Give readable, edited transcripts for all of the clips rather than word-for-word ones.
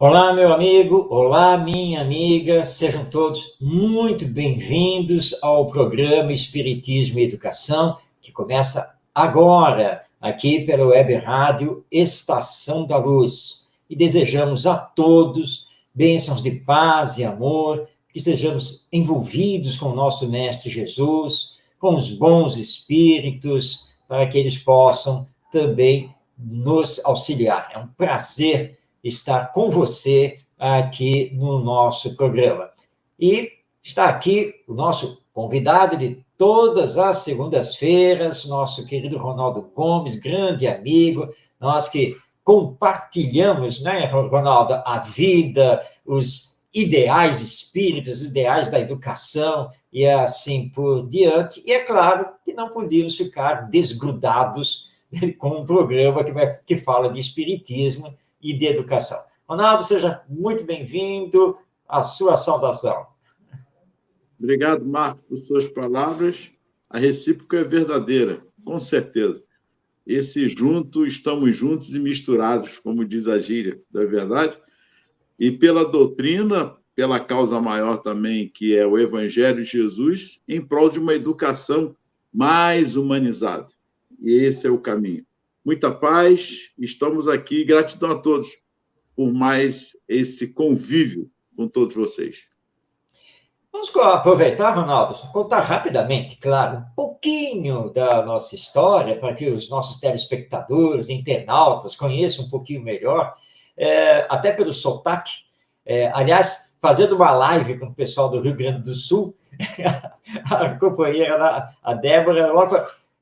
Olá, meu amigo, olá, minha amiga, sejam todos muito bem-vindos ao programa Espiritismo e Educação, que começa agora, aqui pela Web Rádio Estação da Luz. E desejamos a todos bênçãos de paz e amor, que sejamos envolvidos com o nosso Mestre Jesus, com os bons espíritos, para que eles possam também nos auxiliar. É um prazer estar com você aqui no nosso programa. E está aqui o nosso convidado de todas as segundas-feiras, nosso querido Ronaldo Gomes, grande amigo, nós que compartilhamos, né, Ronaldo, a vida, os ideais espíritos, os ideais da educação e assim por diante. E é claro que não podíamos ficar desgrudados com um programa que fala de espiritismo e de educação. Ronaldo, seja muito bem-vindo. A sua saudação. Obrigado, Marco, por suas palavras. A recíproca é verdadeira, com certeza. Estamos juntos e misturados, como diz a gíria, não é verdade? E pela doutrina, pela causa maior também, que é o Evangelho de Jesus, em prol de uma educação mais humanizada. E esse é o caminho. Muita paz, estamos aqui. Gratidão a todos por mais esse convívio com todos vocês. Vamos aproveitar, Ronaldo, contar rapidamente, claro, um pouquinho da nossa história, para que os nossos telespectadores, internautas, conheçam um pouquinho melhor, até pelo sotaque. Aliás, fazendo uma live com o pessoal do Rio Grande do Sul, a companheira, a Débora, logo,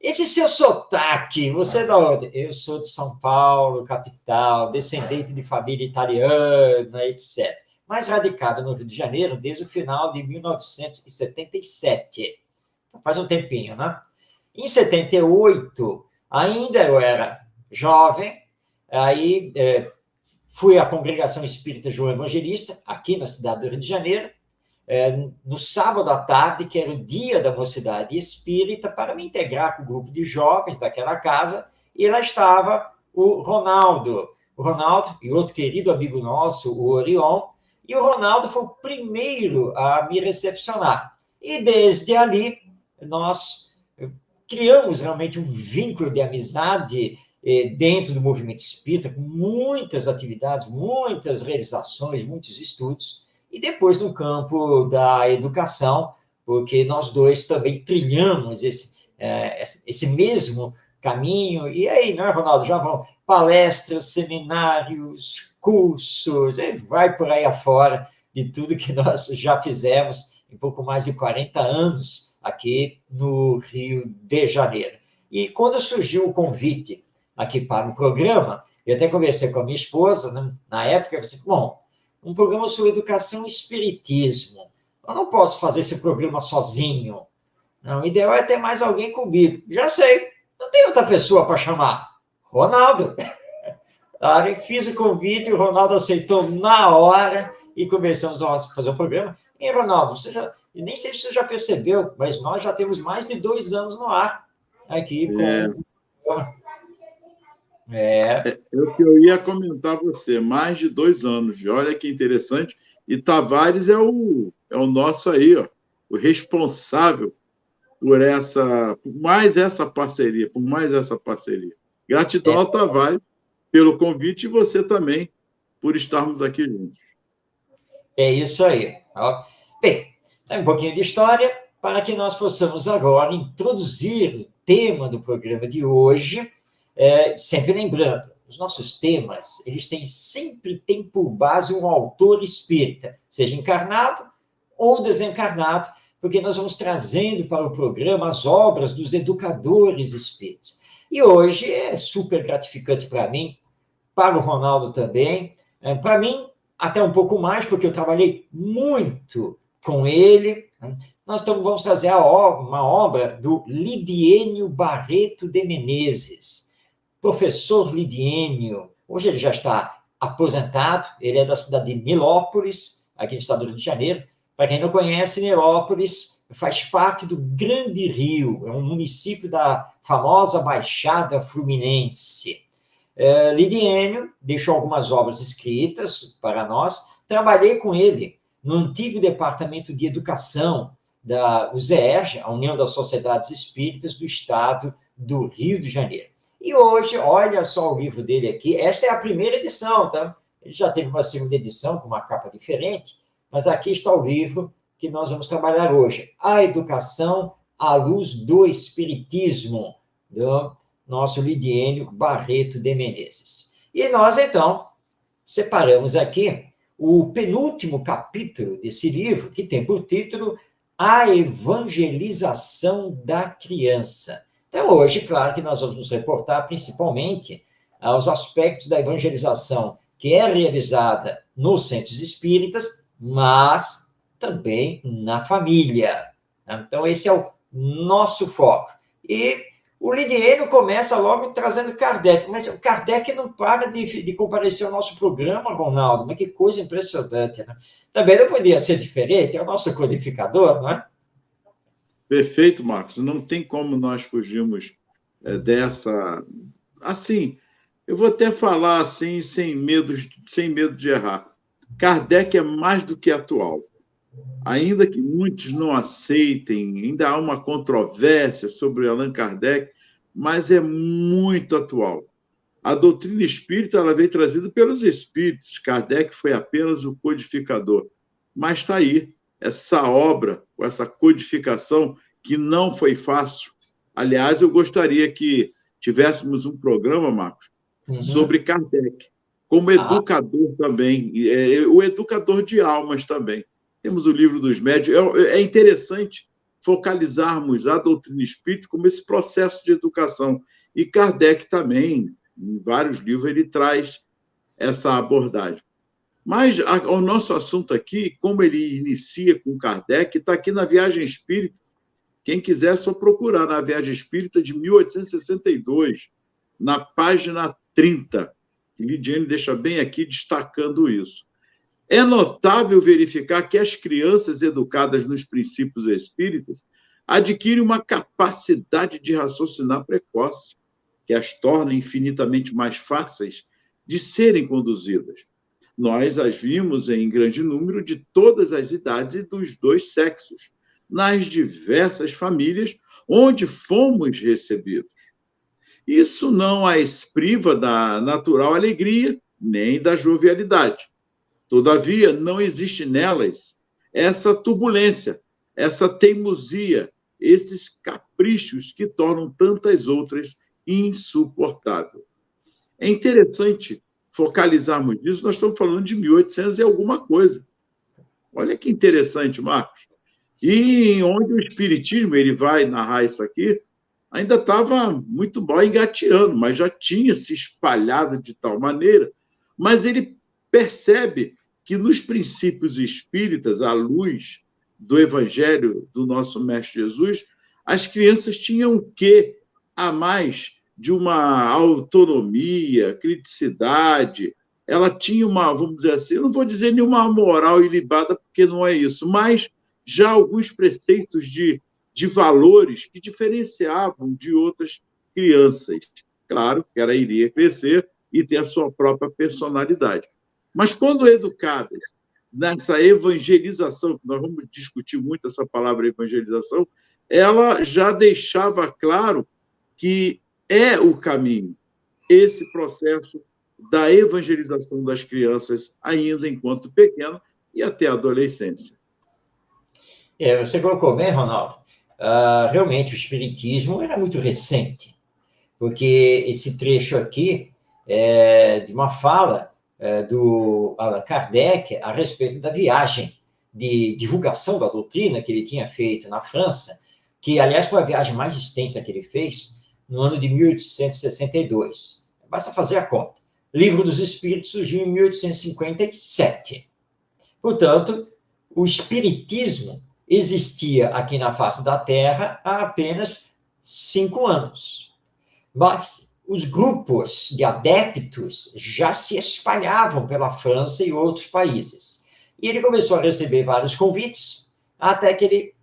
esse seu sotaque, você é de onde? Eu sou de São Paulo, capital, descendente de família italiana, etc. Mas radicado no Rio de Janeiro desde o final de 1977. Faz um tempinho, né? Em 78, ainda eu era jovem, aí fui à Congregação Espírita João Evangelista, aqui na cidade do Rio de Janeiro, no sábado à tarde, que era o dia da mocidade espírita, para me integrar com o grupo de jovens daquela casa, e lá estava o Ronaldo e outro querido amigo nosso, o Orion, e o Ronaldo foi o primeiro a me recepcionar. E desde ali, nós criamos realmente um vínculo de amizade dentro do movimento espírita, com muitas atividades, muitas realizações, muitos estudos, e depois no campo da educação, porque nós dois também trilhamos esse mesmo caminho. E aí, né, Ronaldo, já vão palestras, seminários, cursos, vai por aí afora de tudo que nós já fizemos em pouco mais de 40 anos aqui no Rio de Janeiro. E quando surgiu o convite aqui para o programa, eu até conversei com a minha esposa, né, na época, eu disse, bom, um programa sobre educação e espiritismo. Eu não posso fazer esse programa sozinho. Não, o ideal é ter mais alguém comigo. Já sei, não tem outra pessoa para chamar. Ronaldo. Claro, fiz o convite, o Ronaldo aceitou na hora e começamos a fazer o programa. E, Ronaldo, nem sei se você já percebeu, mas nós já temos mais de 2 anos no ar aqui com... É o que eu ia comentar a você, mais de 2 anos. Olha que interessante. E Tavares é o nosso aí, ó, o responsável por mais essa parceria. Gratidão ao Tavares pelo convite e você também por estarmos aqui juntos. É isso aí. Bem, um pouquinho de história para que nós possamos agora introduzir o tema do programa de hoje, sempre lembrando, os nossos temas, eles sempre têm por base um autor espírita, seja encarnado ou desencarnado, porque nós vamos trazendo para o programa as obras dos educadores espíritas. E hoje é super gratificante para mim, para o Ronaldo também, para mim até um pouco mais, porque eu trabalhei muito com ele. Nós vamos trazer uma obra do Lidiênio Barreto de Menezes. Professor Lidiênio, hoje ele já está aposentado, ele é da cidade de Nilópolis, aqui no estado do Rio de Janeiro. Para quem não conhece, Nilópolis faz parte do Grande Rio, é um município da famosa Baixada Fluminense. Lidiênio deixou algumas obras escritas para nós. Trabalhei com ele no antigo Departamento de Educação da USERJ, a União das Sociedades Espíritas do Estado do Rio de Janeiro. E hoje, olha só o livro dele aqui, esta é a primeira edição, tá? Ele já teve uma segunda edição com uma capa diferente, mas aqui está o livro que nós vamos trabalhar hoje, A Educação à Luz do Espiritismo, do nosso Lidiênio Barreto de Menezes. E nós, então, separamos aqui o penúltimo capítulo desse livro, que tem por título A Evangelização da Criança. Então, hoje, claro que nós vamos nos reportar principalmente aos aspectos da evangelização que é realizada nos centros espíritas, mas também na família. Então, esse é o nosso foco. E o Lidiênio começa logo trazendo Kardec, mas o Kardec não para de comparecer ao nosso programa, Ronaldo, mas que coisa impressionante, né? Também não podia ser diferente, é o nosso codificador, não é? Perfeito, Marcos. Não tem como nós fugirmos dessa... Assim, eu vou até falar assim, sem medo de errar. Kardec é mais do que atual. Ainda que muitos não aceitem, ainda há uma controvérsia sobre Allan Kardec, mas é muito atual. A doutrina espírita ela veio trazida pelos espíritos. Kardec foi apenas o codificador. Mas está aí, essa obra, essa codificação, que não foi fácil. Aliás, eu gostaria que tivéssemos um programa, Marcos, sobre Kardec, como educador também, o educador de almas também. Temos o livro dos médios. É interessante focalizarmos a doutrina espírita como esse processo de educação. E Kardec também, em vários livros, ele traz essa abordagem. Mas o nosso assunto aqui, como ele inicia com Kardec, está aqui na Viagem Espírita. Quem quiser, é só procurar na Viagem Espírita de 1862, na página 30. Lidiane deixa bem aqui destacando isso. É notável verificar que as crianças educadas nos princípios espíritas adquirem uma capacidade de raciocinar precoce, que as torna infinitamente mais fáceis de serem conduzidas. Nós as vimos em grande número de todas as idades e dos dois sexos, nas diversas famílias onde fomos recebidos. Isso não as priva da natural alegria, nem da jovialidade. Todavia, não existe nelas essa turbulência, essa teimosia, esses caprichos que tornam tantas outras insuportáveis. É interessante focalizarmos nisso, nós estamos falando de 1800 e alguma coisa. Olha que interessante, Marcos. E onde o Espiritismo, ele vai narrar isso aqui, ainda estava muito bom engateando, mas já tinha se espalhado de tal maneira, mas ele percebe que nos princípios espíritas, à luz do Evangelho do nosso Mestre Jesus, as crianças tinham o quê a mais de uma autonomia, criticidade, ela tinha uma, vamos dizer assim, eu não vou dizer nenhuma moral ilibada, porque não é isso, mas já alguns preceitos de valores que diferenciavam de outras crianças. Claro que ela iria crescer e ter a sua própria personalidade. Mas quando educadas nessa evangelização, que nós vamos discutir muito essa palavra evangelização, ela já deixava claro que é o caminho, esse processo da evangelização das crianças, ainda enquanto pequena e até a adolescência. Você colocou bem, Ronaldo. Realmente, o Espiritismo era muito recente, porque esse trecho aqui é de uma fala do Allan Kardec a respeito da viagem de divulgação da doutrina que ele tinha feito na França, que, aliás, foi a viagem mais extensa que ele fez no ano de 1862. Basta fazer a conta. O Livro dos Espíritos surgiu em 1857. Portanto, o Espiritismo existia aqui na face da Terra há apenas 5 anos. Mas os grupos de adeptos já se espalhavam pela França e outros países. E ele começou a receber vários convites, até que ele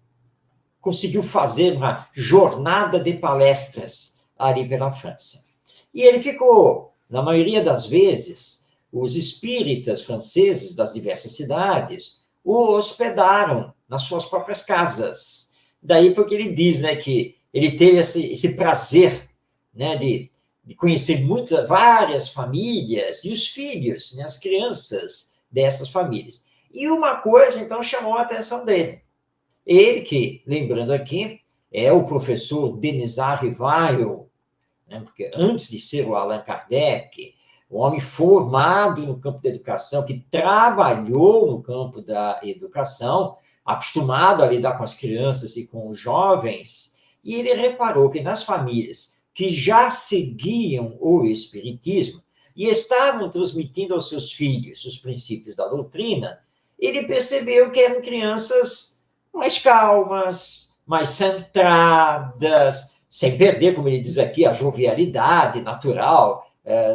conseguiu fazer uma jornada de palestras ali pela França. E ele ficou na maioria das vezes, os espíritas franceses das diversas cidades o hospedaram nas suas próprias casas. Daí porque ele diz, né, que ele teve esse prazer, né, de conhecer várias famílias e os filhos, né, as crianças dessas famílias. E uma coisa, então, chamou a atenção dele. Ele que, lembrando aqui, é o professor Denisard Rivail, né, porque antes de ser o Allan Kardec, um homem formado no campo da educação, que trabalhou no campo da educação, acostumado a lidar com as crianças e com os jovens, e ele reparou que nas famílias que já seguiam o Espiritismo e estavam transmitindo aos seus filhos os princípios da doutrina, ele percebeu que eram crianças mais calmas, mais centradas, sem perder, como ele diz aqui, a jovialidade natural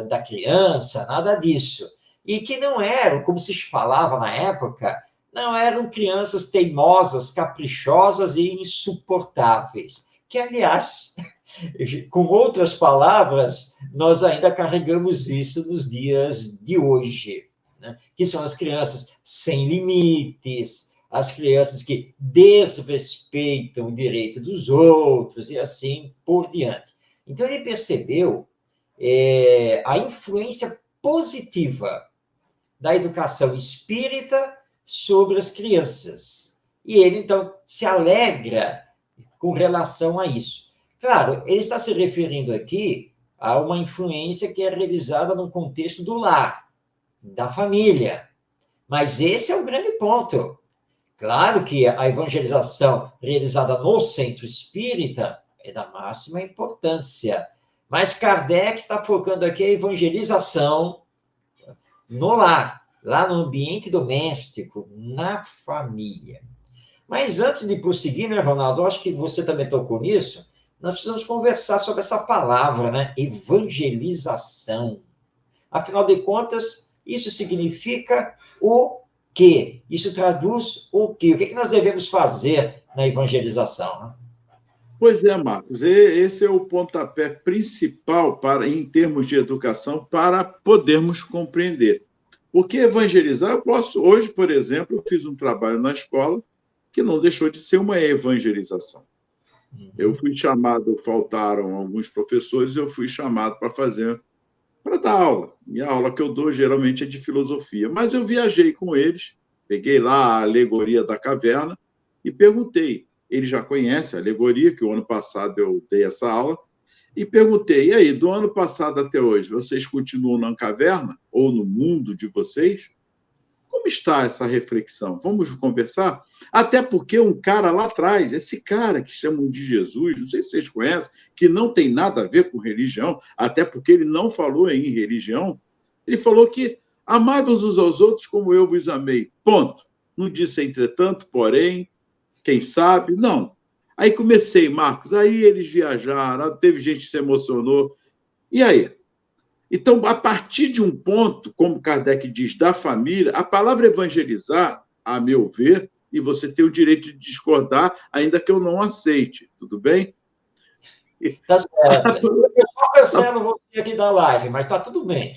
da criança, nada disso. E que não eram, como se falava na época, não eram crianças teimosas, caprichosas e insuportáveis. Que, aliás, com outras palavras, nós ainda carregamos isso nos dias de hoje, né? Que são as crianças sem limites, as crianças que desrespeitam o direito dos outros e assim por diante. Então, ele percebeu a influência positiva da educação espírita sobre as crianças. E ele, então, se alegra com relação a isso. Claro, ele está se referindo aqui a uma influência que é realizada no contexto do lar, da família. Mas esse é o grande ponto. Claro que a evangelização realizada no centro espírita é da máxima importância, mas Kardec está focando aqui a evangelização no lar, lá no ambiente doméstico, na família. Mas antes de prosseguir, né, Ronaldo, eu acho que você também tocou nisso, nós precisamos conversar sobre essa palavra, né, evangelização. Afinal de contas, isso significa o quê? Isso traduz o quê? O que nós devemos fazer na evangelização, né? Pois é, Marcos, esse é o pontapé principal em termos de educação para podermos compreender. Porque evangelizar, eu posso, hoje, por exemplo, eu fiz um trabalho na escola que não deixou de ser uma evangelização. Eu fui chamado, faltaram alguns professores, eu fui chamado para dar aula. E a aula que eu dou geralmente é de filosofia. Mas eu viajei com eles, peguei lá a alegoria da caverna e perguntei. Ele já conhece a alegoria, que o ano passado eu dei essa aula, e perguntei, e aí, do ano passado até hoje, vocês continuam na caverna ou no mundo de vocês? Como está essa reflexão? Vamos conversar? Até porque um cara lá atrás, esse cara que chamam de Jesus, não sei se vocês conhecem, que não tem nada a ver com religião, até porque ele não falou em religião, ele falou que amai-vos uns aos outros como eu vos amei. Ponto. Não disse, entretanto, porém, quem sabe, não. Aí comecei, Marcos, aí eles viajaram, teve gente que se emocionou. E aí? Então, a partir de um ponto, como Kardec diz, da família, a palavra evangelizar, a meu ver, e você tem o direito de discordar, ainda que eu não aceite, tudo bem? Tá certo. Eu só cancelo você aqui da live, mas tá tudo bem.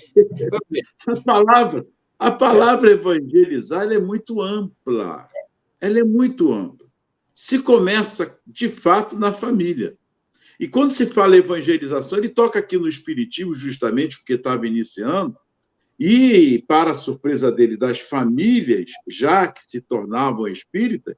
A palavra evangelizar ela é muito ampla. Ela é muito ampla. Se começa, de fato, na família. E quando se fala evangelização, ele toca aqui no Espiritismo, justamente porque estava iniciando, e, para a surpresa dele, das famílias, já que se tornavam espíritas,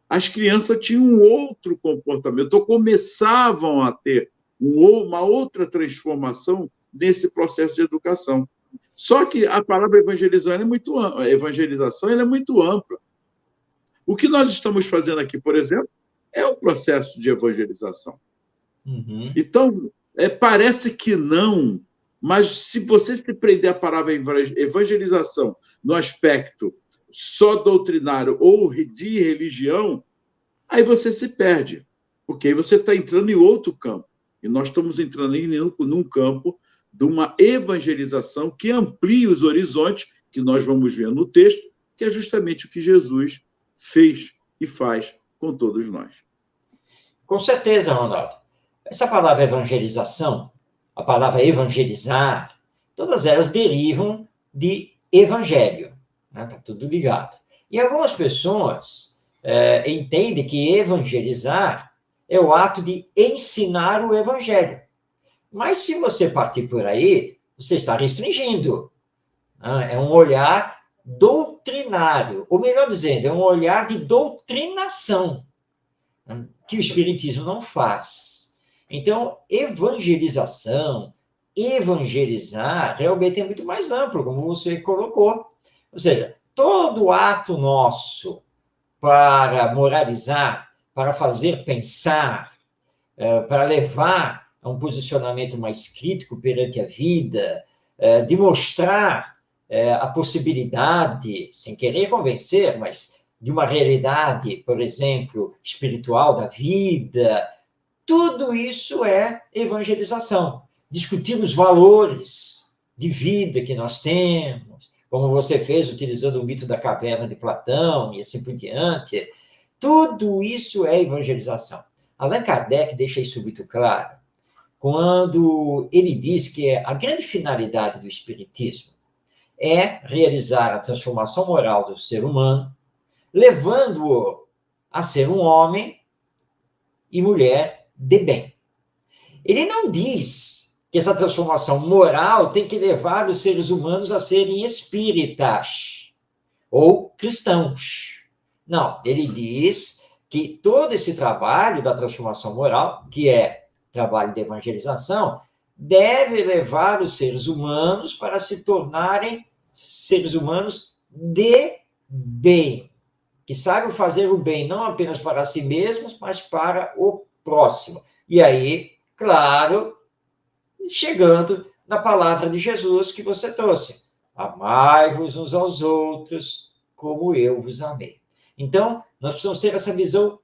as crianças tinham um outro comportamento, ou começavam a ter uma outra transformação nesse processo de educação. Só que a palavra evangelização ela é muito ampla. O que nós estamos fazendo aqui, por exemplo, é um processo de evangelização. Uhum. Então, parece que não, mas se você se prender a palavra evangelização no aspecto só doutrinário ou de religião, aí você se perde, porque aí você está entrando em outro campo. E nós estamos entrando num campo de uma evangelização que amplia os horizontes, que nós vamos ver no texto, que é justamente o que Jesus fez e faz com todos nós. Com certeza, Ronaldo. Essa palavra evangelização, a palavra evangelizar, todas elas derivam de evangelho, né? Tá tudo ligado. E algumas pessoas entendem que evangelizar é o ato de ensinar o evangelho. Mas se você partir por aí, você está restringindo, né? É um olhar doutrinário, ou melhor dizendo, é um olhar de doutrinação, né? Que o Espiritismo não faz. Então, evangelizar, realmente é muito mais amplo, como você colocou. Ou seja, todo ato nosso para moralizar, para fazer pensar, para levar a um posicionamento mais crítico perante a vida, de mostrar a possibilidade, sem querer convencer, mas de uma realidade, por exemplo, espiritual da vida, tudo isso é evangelização. Discutir os valores de vida que nós temos, como você fez utilizando o mito da caverna de Platão e assim por diante, tudo isso é evangelização. Allan Kardec deixa isso muito claro quando ele diz que a grande finalidade do Espiritismo é realizar a transformação moral do ser humano, levando-o a ser um homem e mulher de bem. Ele não diz que essa transformação moral tem que levar os seres humanos a serem espíritas ou cristãos. Não, ele diz que todo esse trabalho da transformação moral, que é trabalho de evangelização, deve levar os seres humanos para se tornarem seres humanos de bem, que saibam fazer o bem não apenas para si mesmos, mas para o próximo. E aí, claro, chegando na palavra de Jesus que você trouxe: amai-vos uns aos outros como eu vos amei. Então, nós precisamos ter essa visão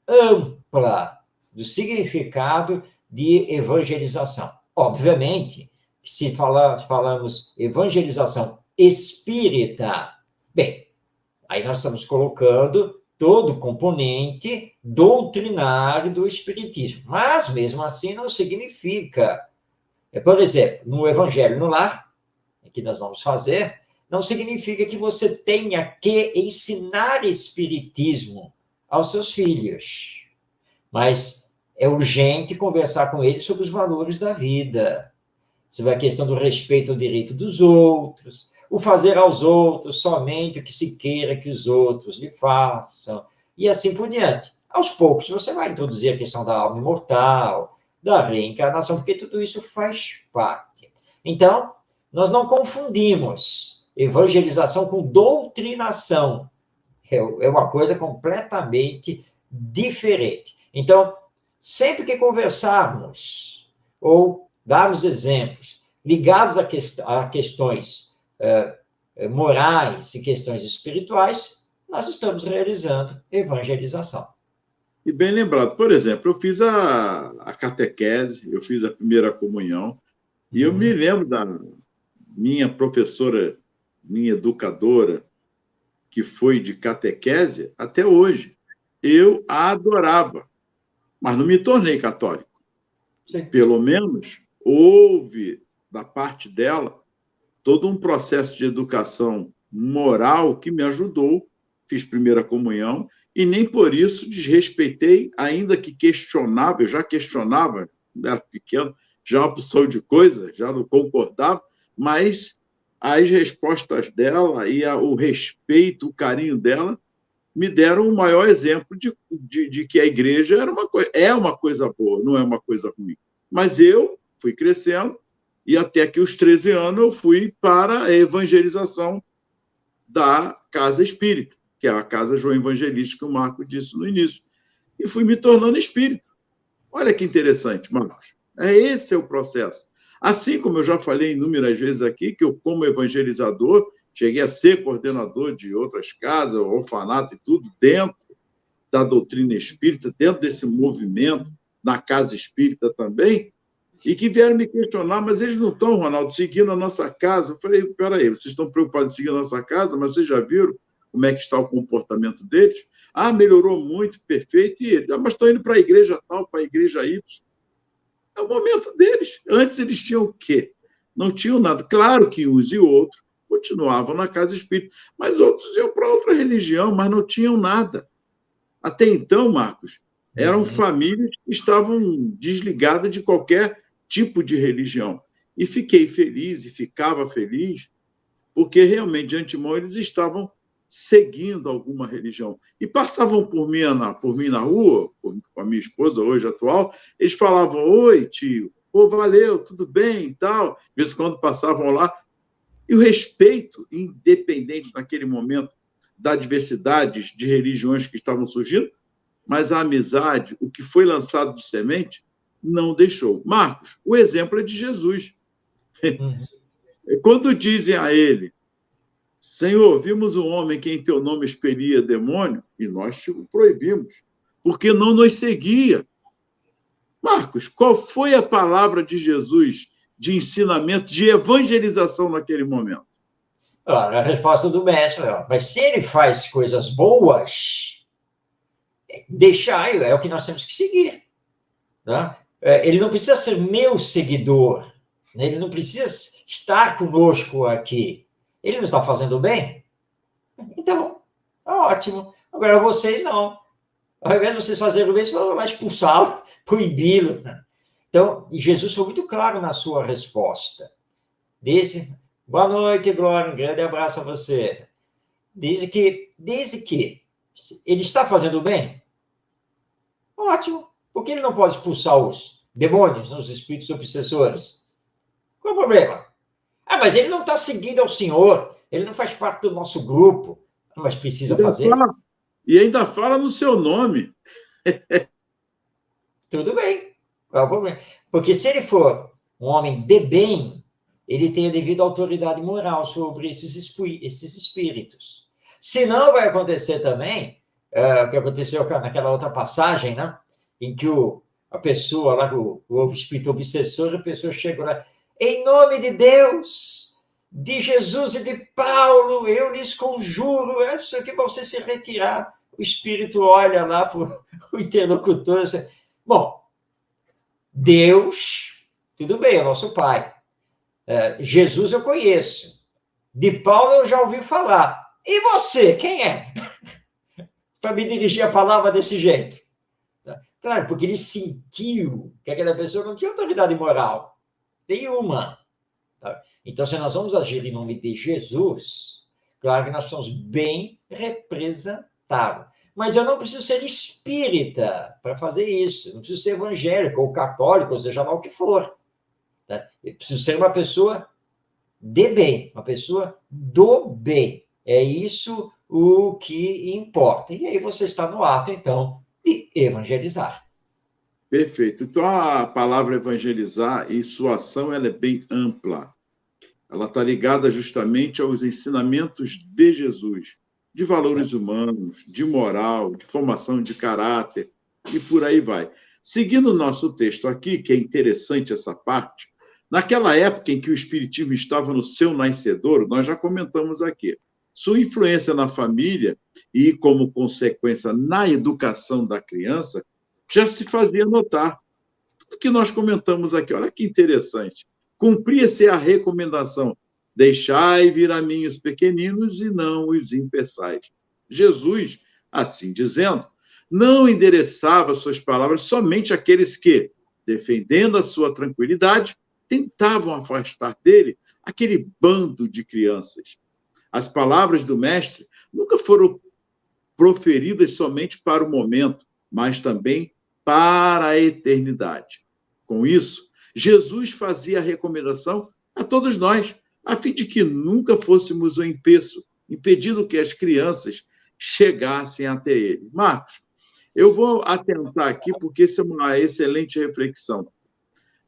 ampla do significado de evangelização. Obviamente, se falamos evangelização espírita, bem, aí nós estamos colocando todo o componente doutrinário do espiritismo. Mas, mesmo assim, não significa. Por exemplo, no Evangelho no Lar, que nós vamos fazer, não significa que você tenha que ensinar espiritismo aos seus filhos. Mas é urgente conversar com eles sobre os valores da vida, sobre a questão do respeito ao direito dos outros, o fazer aos outros somente o que se queira que os outros lhe façam, e assim por diante. Aos poucos, você vai introduzir a questão da alma imortal, da reencarnação, porque tudo isso faz parte. Então, nós não confundimos evangelização com doutrinação. É uma coisa completamente diferente. Então, sempre que conversarmos ou darmos exemplos ligados a questões morais e questões espirituais, nós estamos realizando evangelização. E bem lembrado, por exemplo, eu fiz a catequese, eu fiz a primeira comunhão, e eu me lembro da minha professora, minha educadora, que foi de catequese até hoje. Eu a adorava, mas não me tornei católico. Sim. Pelo menos houve, da parte dela, todo um processo de educação moral que me ajudou. Fiz primeira comunhão e nem por isso desrespeitei, ainda que questionava, eu já questionava, quando era pequeno, já uma opção de coisa, já não concordava, mas as respostas dela e o respeito, o carinho dela me deram o maior exemplo de que a igreja é uma coisa boa, não é uma coisa ruim. Mas eu fui crescendo e até que os 13 anos eu fui para a evangelização da Casa Espírita, que é a Casa João Evangelista, que o Marco disse no início. E fui me tornando espírita. Olha que interessante, Marcos. Esse é o processo. Assim como eu já falei inúmeras vezes aqui, que eu, como evangelizador, cheguei a ser coordenador de outras casas, orfanato e tudo, dentro da doutrina espírita, dentro desse movimento, na Casa Espírita também, e que vieram me questionar, mas eles não estão, Ronaldo, seguindo a nossa casa. Eu falei, peraí, vocês estão preocupados em seguir a nossa casa, mas vocês já viram como é que está o comportamento deles? Ah, melhorou muito, perfeito, e eles, mas estão indo para a igreja tal, para a igreja Y. É o momento deles. Antes eles tinham o quê? não tinham nada. Claro que uns e outros continuavam na casa espírita, mas outros iam para outra religião, mas não tinham nada. Até então, Marcos, eram famílias que estavam desligadas de qualquer tipo de religião. E fiquei feliz, e ficava feliz, porque realmente, de antemão, eles estavam seguindo alguma religião. E passavam por mim na rua, com a minha esposa, hoje atual, eles falavam: oi, tio, pô, valeu, tudo bem e tal. De vez em quando passavam lá. E o respeito, independente naquele momento da diversidade de religiões que estavam surgindo, mas a amizade, o que foi lançado de semente, não deixou. Marcos, o exemplo é de Jesus. Uhum. Quando dizem a ele: Senhor, vimos um homem que em teu nome expelia demônio, e nós te o proibimos, porque não nos seguia. Marcos, qual foi a palavra de Jesus de ensinamento, de evangelização naquele momento? A resposta do mestre é: mas se ele faz coisas boas, deixar é o que nós temos que seguir. Né? Ele não precisa ser meu seguidor, né? Ele não precisa estar conosco aqui. Ele não está fazendo bem? Então, ótimo. Agora vocês não. Ao invés de vocês fazerem o bem, vocês vão lá expulsá-lo, proibi-lo. Então, Jesus foi muito claro na sua resposta. Disse: boa noite, Glória, um grande abraço a você. Desde que ele está fazendo bem, ótimo. Por que ele não pode expulsar os demônios, os espíritos obsessores? Qual o problema? Ah, mas ele não está seguindo ao Senhor, ele não faz parte do nosso grupo. Mas precisa fazer? Ainda fala no seu nome. Tudo bem. Qual o problema? Porque se ele for um homem de bem, ele tem a devida autoridade moral sobre esses espíritos. Senão vai acontecer também o que aconteceu naquela outra passagem, né? Em que a pessoa lá, o espírito obsessor, a pessoa chega lá: em nome de Deus, de Jesus e de Paulo, eu lhes conjuro, isso aqui para você se retirar. O espírito olha lá para o interlocutor e diz: bom, Deus, tudo bem, é nosso Pai. Jesus eu conheço. De Paulo eu já ouvi falar. E você, quem é? Para me dirigir a palavra desse jeito. Claro, porque ele sentiu que aquela pessoa não tinha autoridade moral nenhuma. Então, se nós vamos agir em nome de Jesus, claro que nós somos bem representados. Mas eu não preciso ser espírita para fazer isso. Eu não preciso ser evangélico ou católico, ou seja lá o que for. Eu preciso ser uma pessoa de bem, uma pessoa do bem. É isso o que importa. E aí você está no ato, então, de evangelizar. Perfeito. Então, a palavra evangelizar e sua ação ela é bem ampla. Ela está ligada justamente aos ensinamentos de Jesus, de valores humanos, de moral, de formação de caráter, e por aí vai. Seguindo o nosso texto aqui, que é interessante essa parte, naquela época em que o Espiritismo estava no seu nascedouro, nós já comentamos aqui, sua influência na família e, como consequência, na educação da criança, já se fazia notar. Tudo que nós comentamos aqui, olha que interessante. Cumpria-se a recomendação: deixai vir a mim os pequeninos e não os impeçais. Jesus, assim dizendo, não endereçava suas palavras somente àqueles que, defendendo a sua tranquilidade, tentavam afastar dele aquele bando de crianças. As palavras do mestre nunca foram proferidas somente para o momento, mas também para a eternidade. Com isso, Jesus fazia a recomendação a todos nós, a fim de que nunca fôssemos o empeço, impedindo que as crianças chegassem até ele. Marcos, eu vou atentar aqui, porque isso é uma excelente reflexão.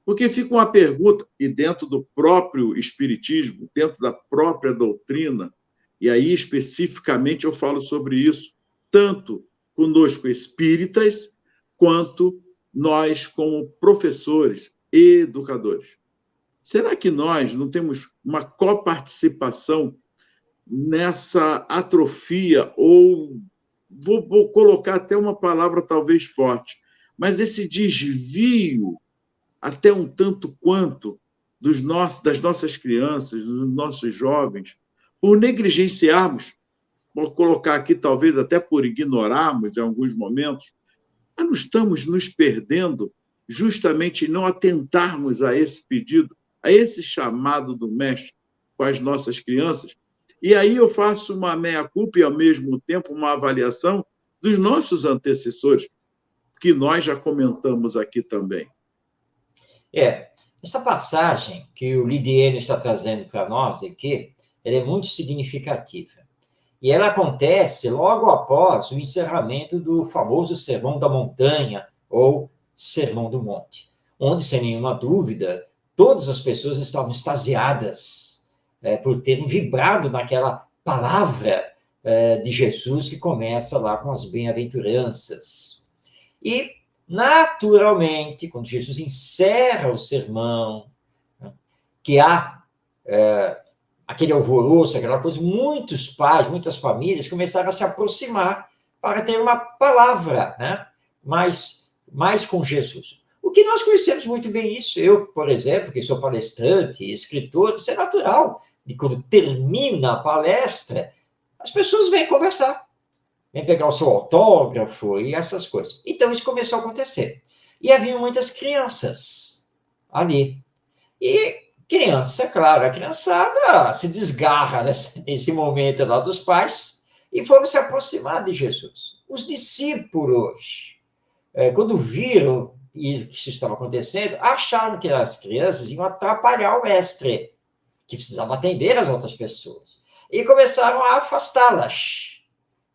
Porque fica uma pergunta, e dentro do próprio Espiritismo, dentro da própria doutrina, e aí especificamente eu falo sobre isso, tanto conosco espíritas, quanto nós como professores e educadores. Será que nós não temos uma coparticipação nessa atrofia, ou vou colocar até uma palavra talvez forte, mas esse desvio, até um tanto quanto, das nossas crianças, dos nossos jovens, por negligenciarmos, vou colocar aqui talvez até por ignorarmos em alguns momentos, mas não estamos nos perdendo justamente em não atentarmos a esse pedido, a esse chamado do Mestre com as nossas crianças. E aí eu faço uma meia-culpa e, ao mesmo tempo, uma avaliação dos nossos antecessores, que nós já comentamos aqui também. Essa passagem que o Lidiano está trazendo para nós aqui, ela é muito significativa. E ela acontece logo após o encerramento do famoso Sermão da Montanha, ou Sermão do Monte, onde, sem nenhuma dúvida, todas as pessoas estavam extasiadas por terem vibrado naquela palavra de Jesus que começa lá com as bem-aventuranças. E, naturalmente, quando Jesus encerra o sermão, né, que há aquele alvoroço, aquela coisa, muitos pais, muitas famílias começaram a se aproximar para ter uma palavra, né, mais com Jesus. O que nós conhecemos muito bem isso. Eu, por exemplo, que sou palestrante, escritor, isso é natural. E quando termina a palestra, as pessoas vêm conversar, vêm pegar o seu autógrafo e essas coisas. Então, isso começou a acontecer. E havia muitas crianças ali. E criança, claro, a criançada se desgarra nesse momento lá dos pais e foram se aproximar de Jesus. Os discípulos, quando viram que isso estava acontecendo, acharam que as crianças iam atrapalhar o mestre, que precisava atender as outras pessoas. E começaram a afastá-las,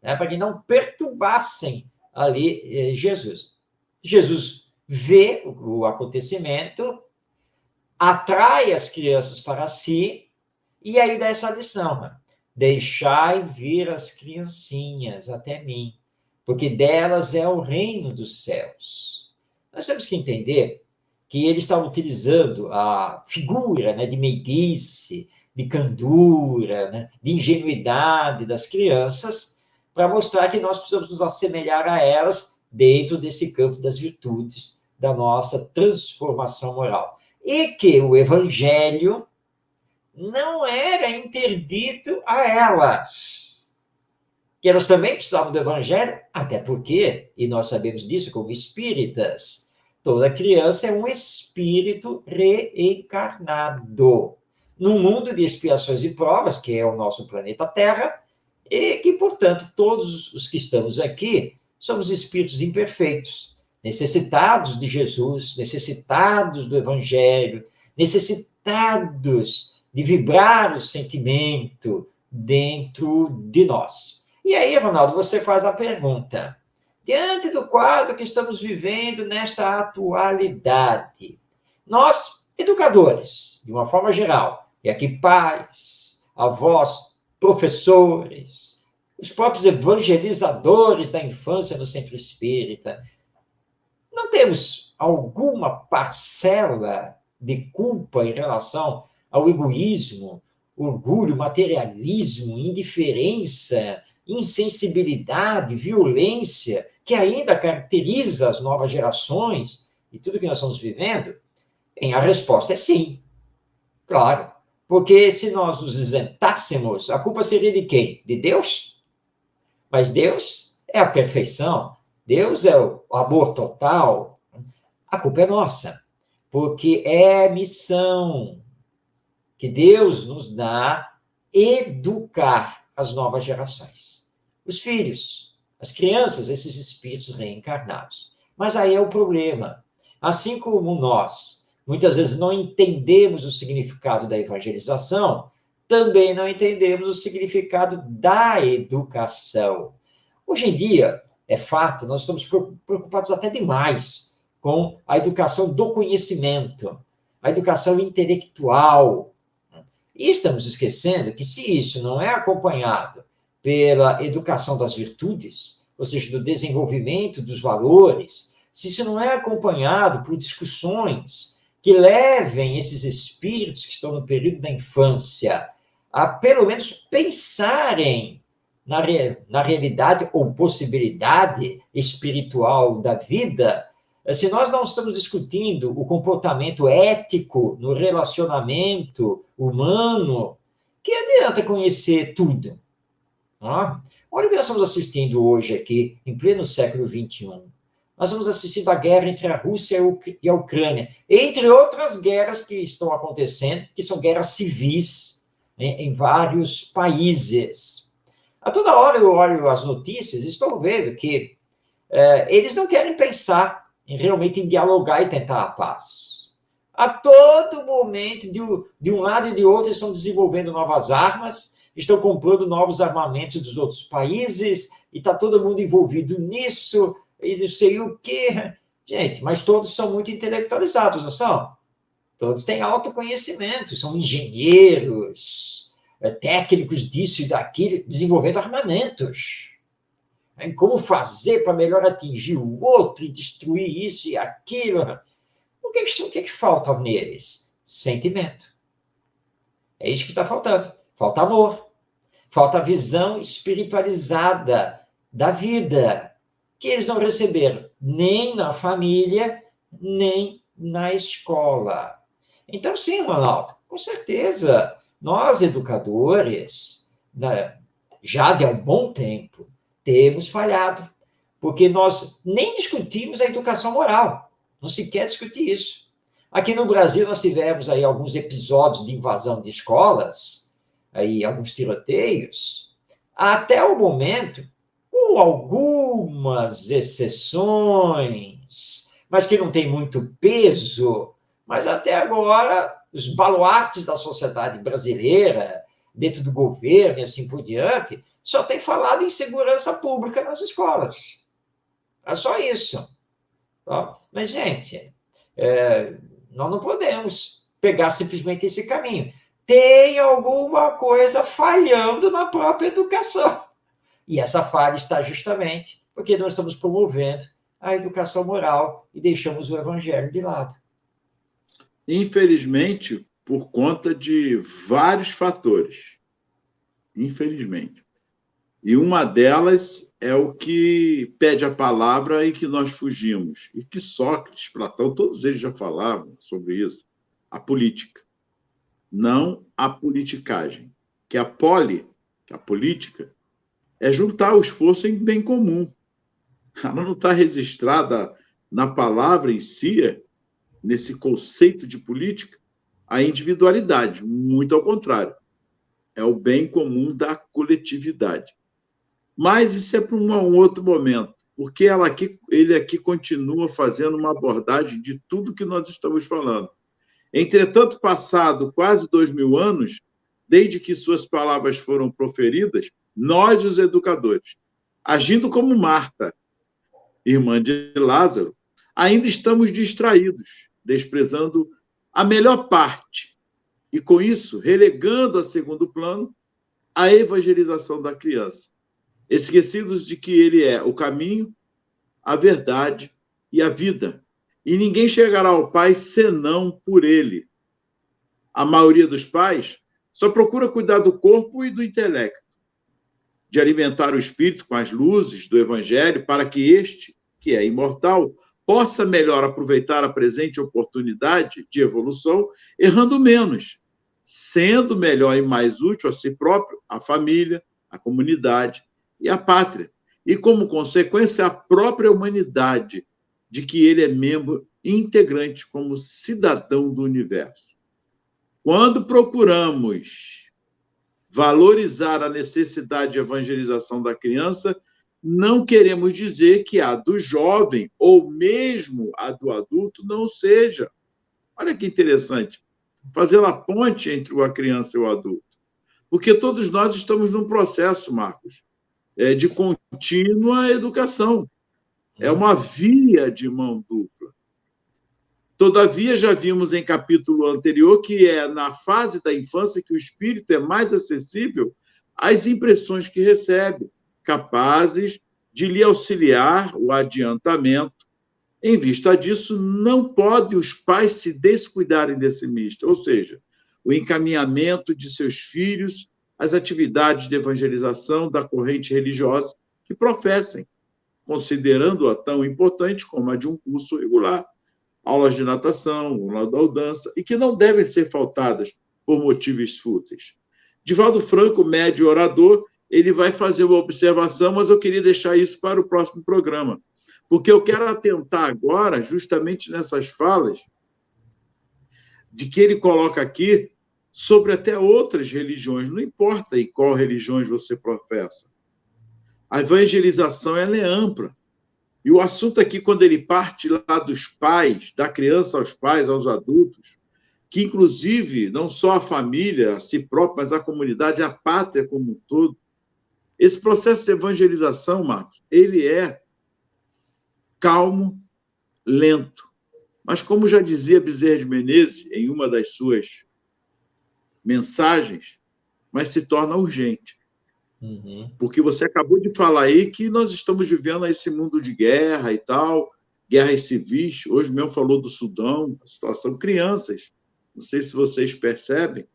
né, para que não perturbassem ali Jesus. Jesus vê o acontecimento, atrai as crianças para si, e aí dá essa lição, né? Deixai vir as criancinhas até mim, porque delas é o reino dos céus. Nós temos que entender que ele estava utilizando a figura, né, de meiguice, de candura, né, de ingenuidade das crianças, para mostrar que nós precisamos nos assemelhar a elas dentro desse campo das virtudes, da nossa transformação moral. E que o evangelho não era interdito a elas. Que elas também precisavam do evangelho, até porque, e nós sabemos disso como espíritas, toda criança é um espírito reencarnado num mundo de expiações e provas, que é o nosso planeta Terra, e que, portanto, todos os que estamos aqui somos espíritos imperfeitos, necessitados de Jesus, necessitados do Evangelho, necessitados de vibrar o sentimento dentro de nós. E aí, Ronaldo, você faz a pergunta: diante do quadro que estamos vivendo nesta atualidade, nós, educadores, de uma forma geral, e aqui pais, avós, professores, os próprios evangelizadores da infância no centro espírita, não temos alguma parcela de culpa em relação ao egoísmo, orgulho, materialismo, indiferença, insensibilidade, violência, que ainda caracteriza as novas gerações e tudo que nós estamos vivendo? A resposta é sim, claro. Porque se nós nos isentássemos, a culpa seria de quem? De Deus? Mas Deus é a perfeição, Deus é o amor total. A culpa é nossa, porque é missão que Deus nos dá educar as novas gerações. Os filhos, as crianças, esses espíritos reencarnados. Mas aí é o problema. Assim como nós, muitas vezes, não entendemos o significado da evangelização, também não entendemos o significado da educação. Hoje em dia, é fato, nós estamos preocupados até demais com a educação do conhecimento, a educação intelectual. E estamos esquecendo que, se isso não é acompanhado pela educação das virtudes, ou seja, do desenvolvimento dos valores, se isso não é acompanhado por discussões que levem esses espíritos que estão no período da infância a, pelo menos, pensarem na realidade ou possibilidade espiritual da vida, Se nós não estamos discutindo o comportamento ético no relacionamento humano, que adianta conhecer tudo? Não? Olha o que nós estamos assistindo hoje aqui, em pleno século XXI. Nós estamos assistindo a guerra entre a Rússia e a Ucrânia, entre outras guerras que estão acontecendo, que são guerras civis, né, em vários países. A toda hora eu olho as notícias e estou vendo que eles não querem pensar realmente em dialogar e tentar a paz. A todo momento, de um lado e de outro, estão desenvolvendo novas armas, estão comprando novos armamentos dos outros países, e está todo mundo envolvido nisso, e não sei o quê. Gente, mas todos são muito intelectualizados, não são? Todos têm autoconhecimento, são engenheiros, técnicos disso e daquilo, desenvolvendo armamentos. Em como fazer para melhor atingir o outro e destruir isso e aquilo. O que falta neles? Sentimento. É isso que está faltando. Falta amor. Falta a visão espiritualizada da vida, que eles não receberam nem na família, nem na escola. Então, sim, Ronaldo, com certeza, nós, educadores, né, já de há um bom tempo, temos falhado, porque nós nem discutimos a educação moral, não se quer discutir isso. Aqui no Brasil, nós tivemos aí alguns episódios de invasão de escolas, aí alguns tiroteios, até o momento, com algumas exceções, mas que não tem muito peso, mas até agora, os baluartes da sociedade brasileira, dentro do governo e assim por diante, só tem falado em segurança pública nas escolas. É só isso. Mas, gente, nós não podemos pegar simplesmente esse caminho. Tem alguma coisa falhando na própria educação. E essa falha está justamente porque nós estamos promovendo a educação moral e deixamos o evangelho de lado. Infelizmente, por conta de vários fatores. Infelizmente. E uma delas é o que pede a palavra e que nós fugimos. E que Sócrates, Platão, todos eles já falavam sobre isso. A política. Não a politicagem. Que a política, é juntar o esforço em bem comum. Ela não está registrada na palavra em si, nesse conceito de política, a individualidade. Muito ao contrário. É o bem comum da coletividade. Mas isso é para um outro momento, porque ele aqui continua fazendo uma abordagem de tudo que nós estamos falando. Entretanto, passado quase 2000 anos, desde que suas palavras foram proferidas, nós, os educadores, agindo como Marta, irmã de Lázaro, ainda estamos distraídos, desprezando a melhor parte, e com isso, relegando a segundo plano a evangelização da criança, esquecidos de que ele é o caminho, a verdade e a vida. E ninguém chegará ao Pai senão por ele. A maioria dos pais só procura cuidar do corpo e do intelecto, de alimentar o espírito com as luzes do Evangelho para que este, que é imortal, possa melhor aproveitar a presente oportunidade de evolução, errando menos, sendo melhor e mais útil a si próprio, a família, a comunidade e a pátria, e, como consequência, a própria humanidade, de que ele é membro integrante como cidadão do universo. Quando procuramos valorizar a necessidade de evangelização da criança, não queremos dizer que a do jovem, ou mesmo a do adulto, não seja. Olha que interessante, fazer a ponte entre a criança e o adulto. Porque todos nós estamos num processo, Marcos, de contínua educação. É uma via de mão dupla. Todavia, já vimos em capítulo anterior que é na fase da infância que o espírito é mais acessível às impressões que recebe, capazes de lhe auxiliar o adiantamento. Em vista disso, não podem os pais se descuidarem desse misto, ou seja, o encaminhamento de seus filhos às atividades de evangelização da corrente religiosa que professem. considerando-a tão importante como a de um curso regular, aulas de natação, aula da dança, e que não devem ser faltadas por motivos fúteis. Divaldo Franco, médio orador, ele vai fazer uma observação, mas eu queria deixar isso para o próximo programa, porque eu quero atentar agora, justamente nessas falas, de que ele coloca aqui sobre até outras religiões, não importa em qual religião você professa. A evangelização ela é ampla. E o assunto aqui, quando ele parte lá dos pais, da criança aos pais, aos adultos, que inclusive não só a família, a si própria, mas a comunidade, a pátria como um todo, esse processo de evangelização, Marcos, ele é calmo, lento. Mas, como já dizia Bezerra de Menezes, em uma das suas mensagens, mas se torna urgente. Uhum. Porque você acabou de falar aí que nós estamos vivendo esse mundo de guerra e tal, guerras civis. Hoje mesmo falou do Sudão, a situação. Crianças, não sei se vocês percebem,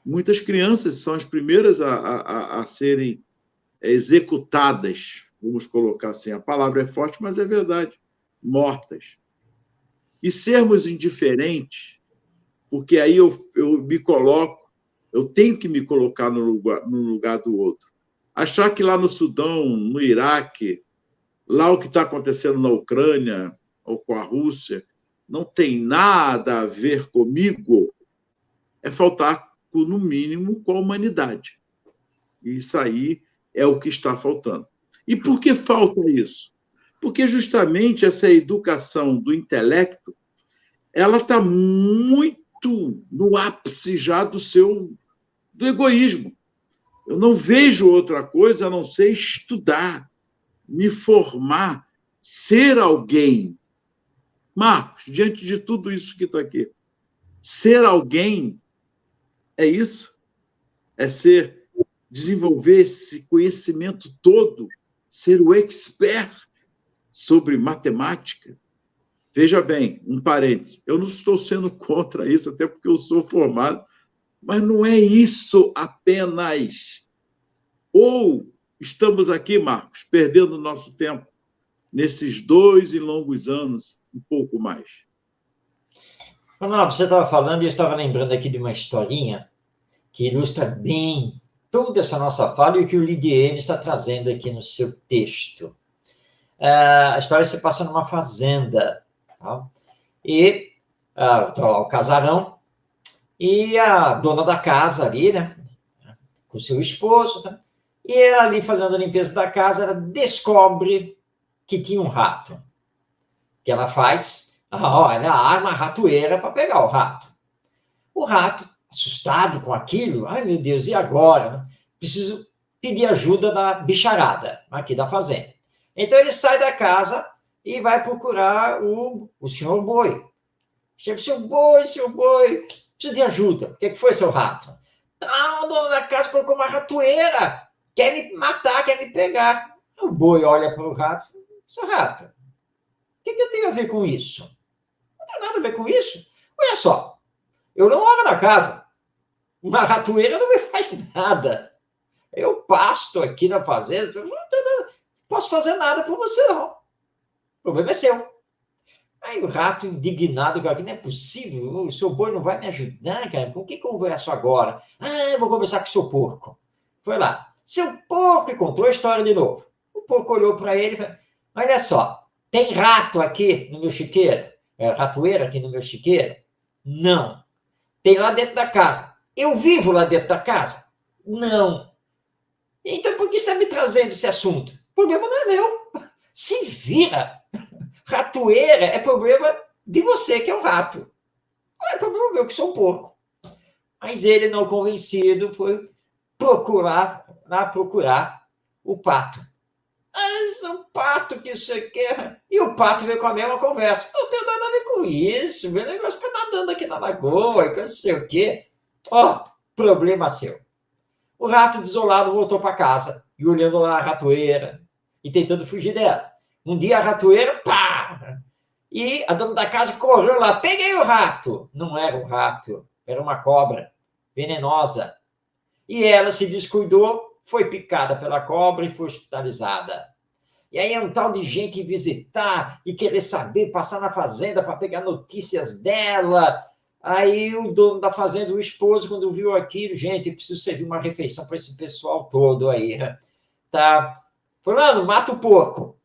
muitas crianças são as primeiras a serem executadas, vamos colocar assim. A palavra é forte, mas é verdade. Mortas. E sermos indiferentes, porque aí eu me coloco, eu tenho que me colocar no lugar do outro. Achar que lá no Sudão, no Iraque, lá o que está acontecendo na Ucrânia ou com a Rússia, não tem nada a ver comigo, é faltar, no mínimo, com a humanidade. E isso aí é o que está faltando. E por que falta isso? Porque justamente essa educação do intelecto, ela está muito no ápice já do egoísmo. Eu não vejo outra coisa a não ser estudar, me formar, ser alguém. Marcos, diante de tudo isso que está aqui, ser alguém é isso? É desenvolver esse conhecimento todo, ser o expert sobre matemática. Veja bem, um parêntese, eu não estou sendo contra isso, até porque eu sou formado, mas não é isso apenas. Ou estamos aqui, Marcos, perdendo nosso tempo nesses 2 e longos anos, um pouco mais. Ronaldo, você estava falando e eu estava lembrando aqui de uma historinha que ilustra bem toda essa nossa fala e o que o Lidiane está trazendo aqui no seu texto. A história se passa numa fazenda, tá? E tá lá o casarão e a dona da casa ali, né, com seu esposo, tá? E ela ali fazendo a limpeza da casa, ela descobre que tinha um rato. O que ela faz? Ela arma a ratoeira para pegar o rato. O rato, assustado com aquilo, ai meu Deus, e agora? Preciso pedir ajuda da bicharada aqui da fazenda. Então ele sai da casa e vai procurar o senhor boi. Chega, seu boi, preciso de ajuda. O que foi, seu rato? A dona da casa colocou uma ratoeira, quer me matar, quer me pegar. O boi olha para o rato, seu rato, o que eu tenho a ver com isso? Não tem nada a ver com isso. Olha só, eu não moro na casa. Uma ratoeira não me faz nada. Eu pasto aqui na fazenda, não posso fazer nada por você, não. O problema é seu. Aí o rato, indignado, cara, que não é possível, o seu boi não vai me ajudar, cara. Com que eu converso agora? Eu vou conversar com o seu porco. Foi lá. Seu porco, e contou a história de novo. O porco olhou para ele e falou, olha só, tem rato aqui no meu chiqueiro? Ratoeira aqui no meu chiqueiro? Não. Tem lá dentro da casa. Eu vivo lá dentro da casa? Não. Então por que você está me trazendo esse assunto? O problema não é meu. Se vira. Ratoeira é problema de você, que é um rato. Não é problema meu, que sou um porco. Mas ele, não convencido, foi procurar o pato. Mas o pato que você quer... E o pato veio com a mesma conversa. Não tenho nada a ver com isso. Meu negócio fica nadando aqui na lagoa, que não sei o quê. Problema seu. O rato desolado voltou para casa e olhando lá a ratoeira e tentando fugir dela. Um dia a ratoeira, pá! E a dona da casa correu lá, peguei o rato. Não era um rato, era uma cobra venenosa. E ela se descuidou, foi picada pela cobra e foi hospitalizada. E aí é um tal de gente visitar e querer saber, passar na fazenda para pegar notícias dela. Aí o dono da fazenda, o esposo, quando viu aquilo, gente, eu preciso servir uma refeição para esse pessoal todo aí. Tá? Fulano, mata o porco.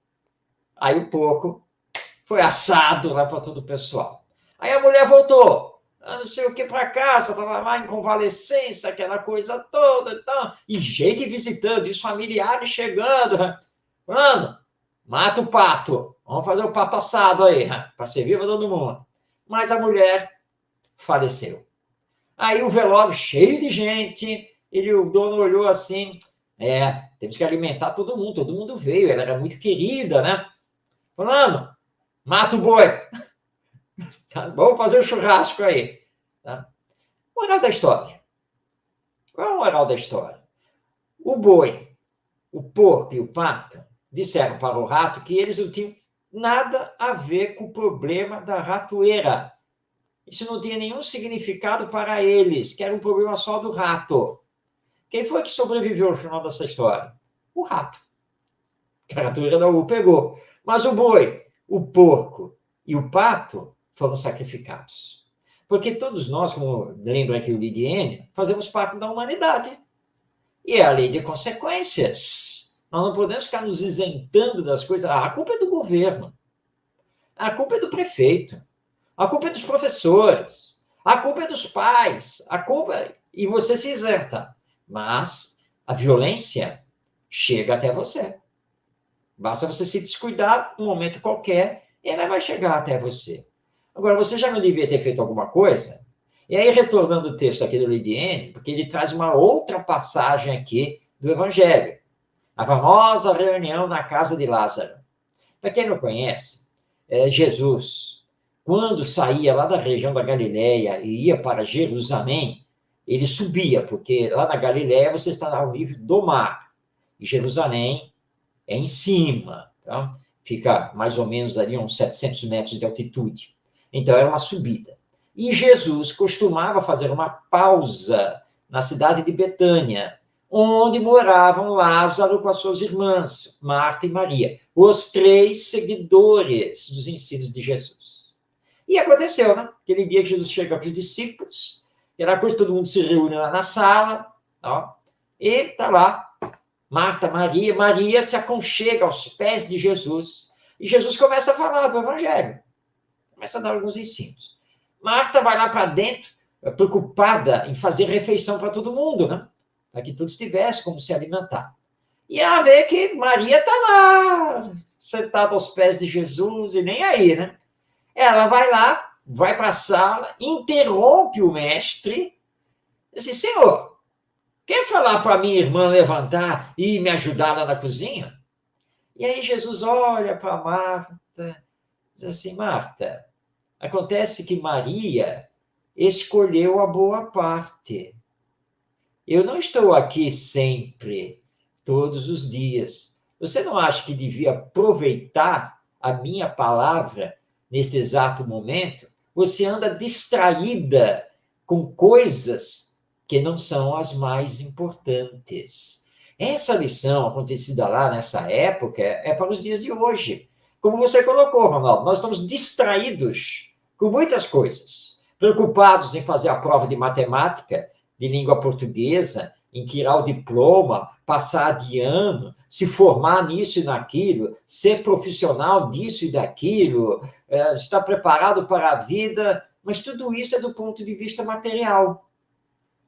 Aí o porco foi assado lá para todo o pessoal. Aí a mulher voltou, não sei o que, para casa, estava lá em convalescença, aquela coisa toda e tal. E gente visitando, e os familiares chegando. Mano, mata o pato. Vamos fazer o pato assado aí, para servir para todo mundo. Mas a mulher faleceu. Aí o velório cheio de gente, o dono olhou assim, temos que alimentar todo mundo veio, ela era muito querida, né? Fulano, mata o boi. Tá? Vamos fazer um churrasco aí. Tá? Moral da história. Qual é a moral da história? O boi, o porco e o pato disseram para o rato que eles não tinham nada a ver com o problema da ratoeira. Isso não tinha nenhum significado para eles, que era um problema só do rato. Quem foi que sobreviveu no final dessa história? O rato. A ratoeira não o pegou. Mas o boi, o porco e o pato foram sacrificados. Porque todos nós, como lembra aqui o Lidiene, fazemos parte da humanidade. E é a lei de consequências. Nós não podemos ficar nos isentando das coisas. A culpa é do governo. A culpa é do prefeito. A culpa é dos professores. A culpa é dos pais. A culpa... E você se isenta. Mas a violência chega até você. Basta você se descuidar um momento qualquer e ela vai chegar até você. Agora, você já não devia ter feito alguma coisa? E aí, retornando o texto aqui do Lidiene, porque ele traz uma outra passagem aqui do Evangelho. A famosa reunião na casa de Lázaro. Para quem não conhece, Jesus, quando saía lá da região da Galileia e ia para Jerusalém, ele subia, porque lá na Galileia você está ao nível do mar. E Jerusalém é em cima, tá? Fica mais ou menos ali uns 700 metros de altitude. Então, era uma subida. E Jesus costumava fazer uma pausa na cidade de Betânia, onde moravam Lázaro com as suas irmãs, Marta e Maria, os 3 seguidores dos ensinos de Jesus. E aconteceu, né? Aquele dia que Jesus chega para os discípulos, era coisa, todo mundo se reúne lá na sala, ó, e está lá Marta, Maria se aconchega aos pés de Jesus, e Jesus começa a falar do Evangelho, começa a dar alguns ensinos. Marta vai lá para dentro, preocupada em fazer refeição para todo mundo, né? Para que todos tivessem como se alimentar. E ela vê que Maria está lá, sentada aos pés de Jesus, e nem aí, né? Ela vai lá, vai para a sala, interrompe o mestre, e diz assim, Senhor, quer falar para minha irmã levantar e me ajudar lá na cozinha? E aí Jesus olha para Marta, diz assim, Marta, acontece que Maria escolheu a boa parte. Eu não estou aqui sempre, todos os dias. Você não acha que devia aproveitar a minha palavra neste exato momento? Você anda distraída com coisas que não são as mais importantes. Essa lição acontecida lá nessa época é para os dias de hoje. Como você colocou, Ronaldo, nós estamos distraídos com muitas coisas, preocupados em fazer a prova de matemática, de língua portuguesa, em tirar o diploma, passar de ano, se formar nisso e naquilo, ser profissional disso e daquilo, estar preparado para a vida, mas tudo isso é do ponto de vista material.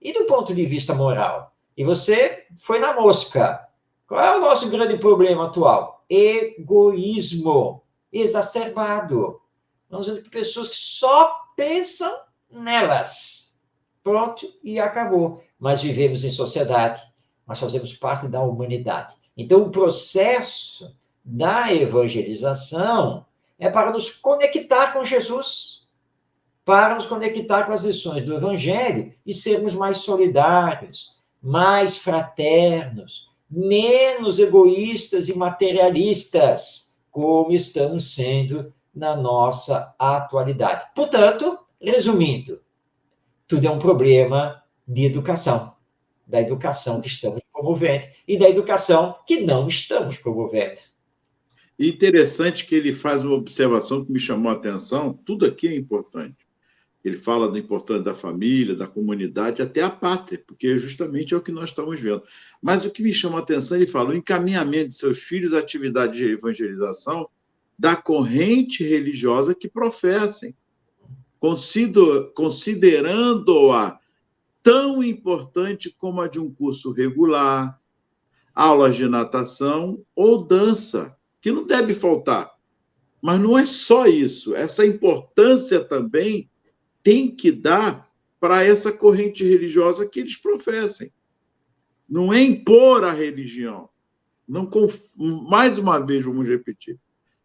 E do ponto de vista moral? E você foi na mosca. Qual é o nosso grande problema atual? Egoísmo exacerbado. Nós temos pessoas que só pensam nelas. Pronto, e acabou. Mas vivemos em sociedade, nós fazemos parte da humanidade. Então, o processo da evangelização é para nos conectar com Jesus, para nos conectar com as lições do Evangelho e sermos mais solidários, mais fraternos, menos egoístas e materialistas, como estamos sendo na nossa atualidade. Portanto, resumindo, tudo é um problema de educação, da educação que estamos promovendo e da educação que não estamos promovendo. Interessante que ele faz uma observação que me chamou a atenção. Tudo aqui é importante. Ele fala da importância da família, da comunidade, até a pátria, porque justamente é o que nós estamos vendo. Mas o que me chama a atenção, ele fala o encaminhamento de seus filhos à atividade de evangelização da corrente religiosa que professem, considerando-a tão importante como a de um curso regular, aulas de natação ou dança, que não deve faltar. Mas não é só isso. Essa importância também tem que dar para essa corrente religiosa que eles professem. Não é impor a religião. Não, mais uma vez, vamos repetir.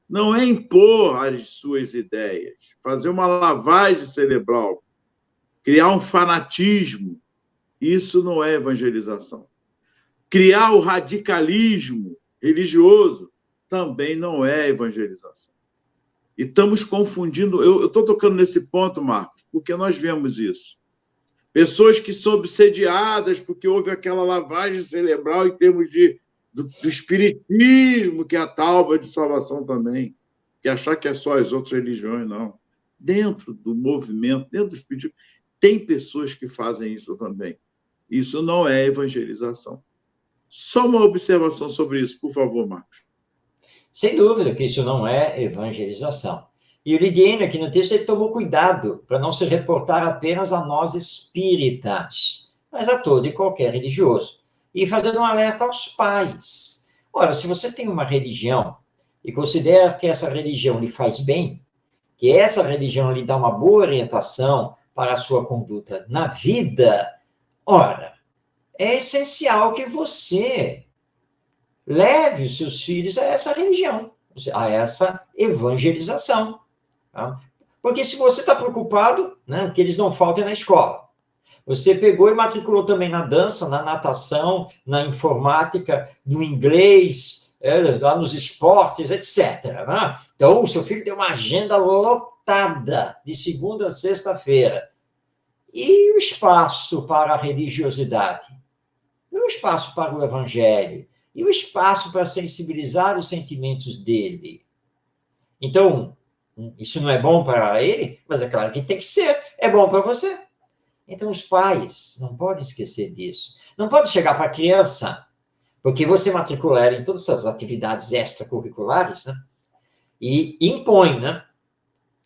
Não é impor as suas ideias, fazer uma lavagem cerebral, criar um fanatismo. Isso não é evangelização. Criar o radicalismo religioso também não é evangelização. E estamos confundindo. Eu estou tocando nesse ponto, Marcos, porque nós vemos isso. Pessoas que são obsediadas porque houve aquela lavagem cerebral em termos do espiritismo, que é a tábua de salvação também, que achar que é só as outras religiões, não. Dentro do movimento, dentro do espiritismo, tem pessoas que fazem isso também. Isso não é evangelização. Só uma observação sobre isso, por favor, Marcos. Sem dúvida que isso não é evangelização. E o Lidiane, aqui no texto, ele tomou cuidado para não se reportar apenas a nós espíritas, mas a todo e qualquer religioso. E fazendo um alerta aos pais. Ora, se você tem uma religião e considera que essa religião lhe faz bem, que essa religião lhe dá uma boa orientação para a sua conduta na vida, ora, é essencial que você leve os seus filhos a essa religião, a essa evangelização. Tá? Porque se você está preocupado, né, que eles não faltem na escola, você pegou e matriculou também na dança, na natação, na informática, no inglês, lá nos esportes, etc. Né? Então, o seu filho tem uma agenda lotada de segunda a sexta-feira. E o espaço para a religiosidade? E o espaço para o evangelho? E o espaço para sensibilizar os sentimentos dele? Então, isso não é bom para ele, mas é claro que tem que ser. É bom para você. Então, os pais não podem esquecer disso. Não pode chegar para a criança, porque você matricula ela em todas essas atividades extracurriculares, né? E impõe, né?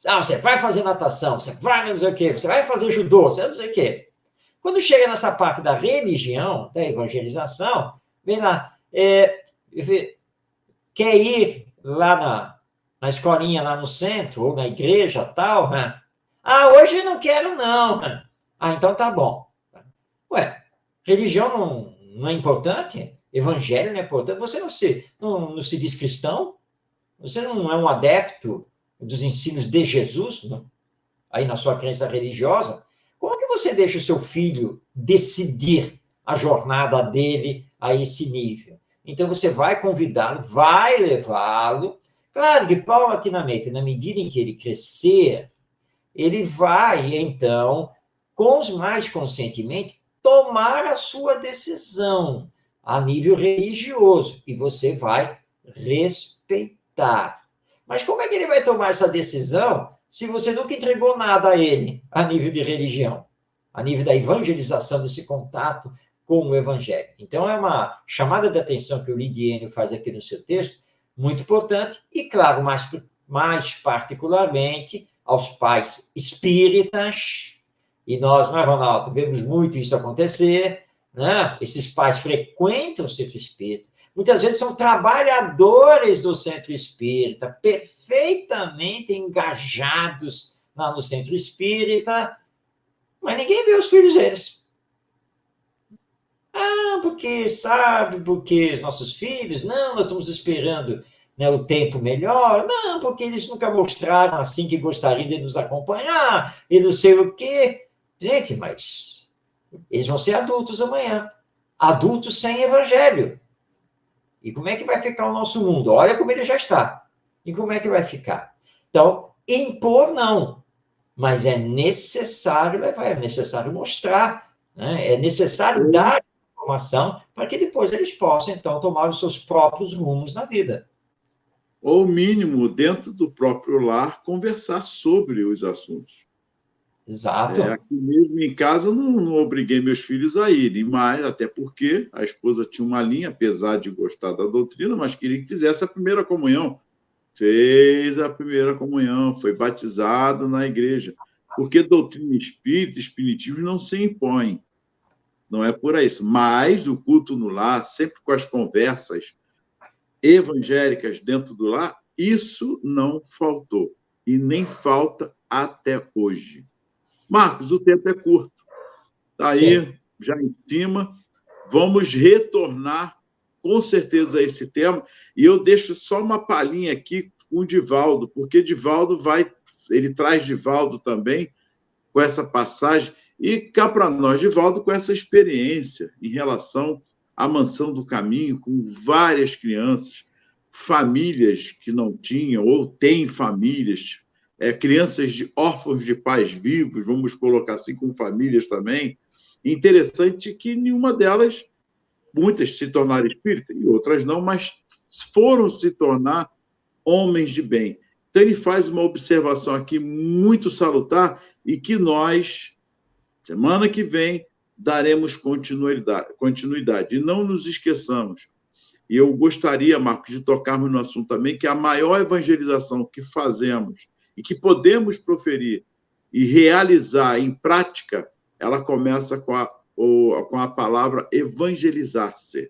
Ah, você vai fazer natação, você vai não sei o quê, você vai fazer judô, você não sei o quê. Quando chega nessa parte da religião, da evangelização, vem lá, quer ir lá na escolinha, lá no centro, ou na igreja, tal, né? Ah, hoje não quero, não. Ah, então tá bom. Ué, religião não é importante? Evangelho não é importante? Você não se diz cristão? Você não é um adepto dos ensinos de Jesus, não? Aí na sua crença religiosa? Como que você deixa o seu filho decidir a jornada dele a esse nível? Então, você vai convidá-lo, vai levá-lo. Claro que, paulatinamente, na medida em que ele crescer, ele vai, então, mais conscientemente, tomar a sua decisão a nível religioso. E você vai respeitar. Mas como é que ele vai tomar essa decisão se você nunca entregou nada a ele a nível de religião, a nível da evangelização, desse contato com o evangelho? Então, é uma chamada de atenção que o Lidiane faz aqui no seu texto, muito importante, e, claro, mais particularmente aos pais espíritas, e nós, não é, Ronaldo, vemos muito isso acontecer, né? Esses pais frequentam o centro espírita, muitas vezes são trabalhadores do centro espírita, perfeitamente engajados lá no centro espírita, mas ninguém vê os filhos deles. Ah, porque os nossos filhos, não, nós estamos esperando, né, o tempo melhor, não, porque eles nunca mostraram assim que gostariam de nos acompanhar, e não sei o quê. Gente, mas eles vão ser adultos amanhã, adultos sem evangelho. E como é que vai ficar o nosso mundo? Olha como ele já está. E como é que vai ficar? Então, impor não. Mas é necessário levar, é necessário mostrar, né? É necessário dar informação para que depois eles possam, então, tomar os seus próprios rumos na vida. ou mínimo, dentro do próprio lar, conversar sobre os assuntos. Exato. Aqui mesmo em casa, eu não obriguei meus filhos a irem, mas até porque a esposa tinha uma linha, apesar de gostar da doutrina, mas queria que fizesse a primeira comunhão. Fez a primeira comunhão, foi batizado na igreja. Porque doutrina espírita, espiritismo não se impõe. Não é por isso. Mas o culto no lar, sempre com as conversas evangélicas dentro do lar, isso não faltou. E nem falta até hoje. Marcos, o tempo é curto. Está aí, já em cima. Vamos retornar, com certeza, a esse tema. E eu deixo só uma palhinha aqui com o Divaldo, porque Divaldo ele traz Divaldo também com essa passagem, e cá para nós, Divaldo, com essa experiência em relação à Mansão do Caminho, com várias crianças, famílias que não tinham ou têm famílias, crianças de órfãos de pais vivos, vamos colocar assim, com famílias também. Interessante que nenhuma delas, muitas se tornaram espíritas e outras não, mas foram se tornar homens de bem. Então, ele faz uma observação aqui muito salutar e que nós, semana que vem, daremos continuidade. E não nos esqueçamos. E eu gostaria, Marcos, de tocarmos no assunto também, que a maior evangelização que fazemos e que podemos proferir e realizar em prática, ela começa com a palavra evangelizar-se.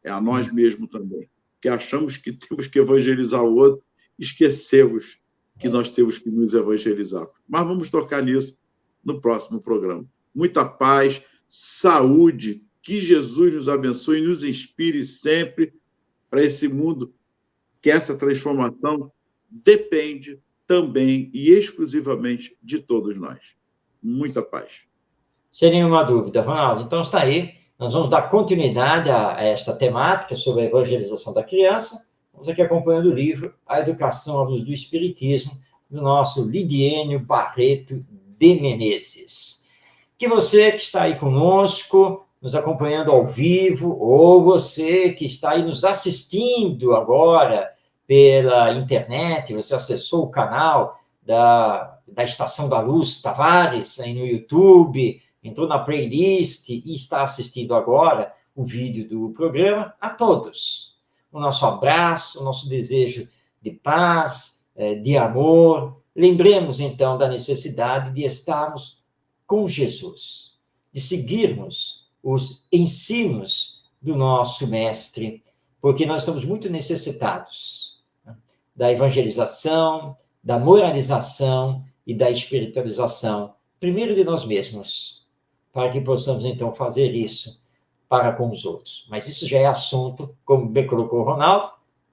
É a nós mesmos também. Que achamos que temos que evangelizar o outro, esquecemos que nós temos que nos evangelizar. Mas vamos tocar nisso no próximo programa. Muita paz, saúde, que Jesus nos abençoe e nos inspire sempre para esse mundo, que essa transformação depende também e exclusivamente de todos nós. Muita paz. Sem nenhuma dúvida, Ronaldo. Então está aí, nós vamos dar continuidade a esta temática sobre a evangelização da criança. Vamos aqui acompanhando o livro A Educação à Luz do Espiritismo, do nosso Lidiênio Barreto de Menezes. Que você que está aí conosco, nos acompanhando ao vivo, ou você que está aí nos assistindo agora pela internet, você acessou o canal da Estação da Luz Tavares aí no YouTube, entrou na playlist e está assistindo agora o vídeo do programa, a todos. O nosso abraço, o nosso desejo de paz, de amor. Lembremos, então, da necessidade de estarmos com Jesus, de seguirmos os ensinos do nosso Mestre, porque nós estamos muito necessitados da evangelização, da moralização e da espiritualização, primeiro de nós mesmos, para que possamos, então, fazer isso para com os outros. Mas isso já é assunto, como bem colocou o Ronaldo,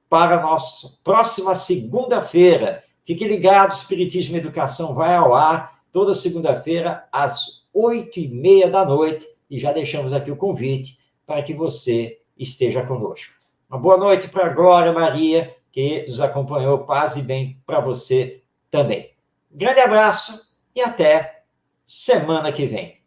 para a nossa próxima segunda-feira. Fique ligado, Espiritismo e Educação vai ao ar toda segunda-feira, às 8h30 da noite, e já deixamos aqui o convite para que você esteja conosco. Uma boa noite para a Glória Maria, que nos acompanhou. Paz e bem para você também. Grande abraço e até semana que vem.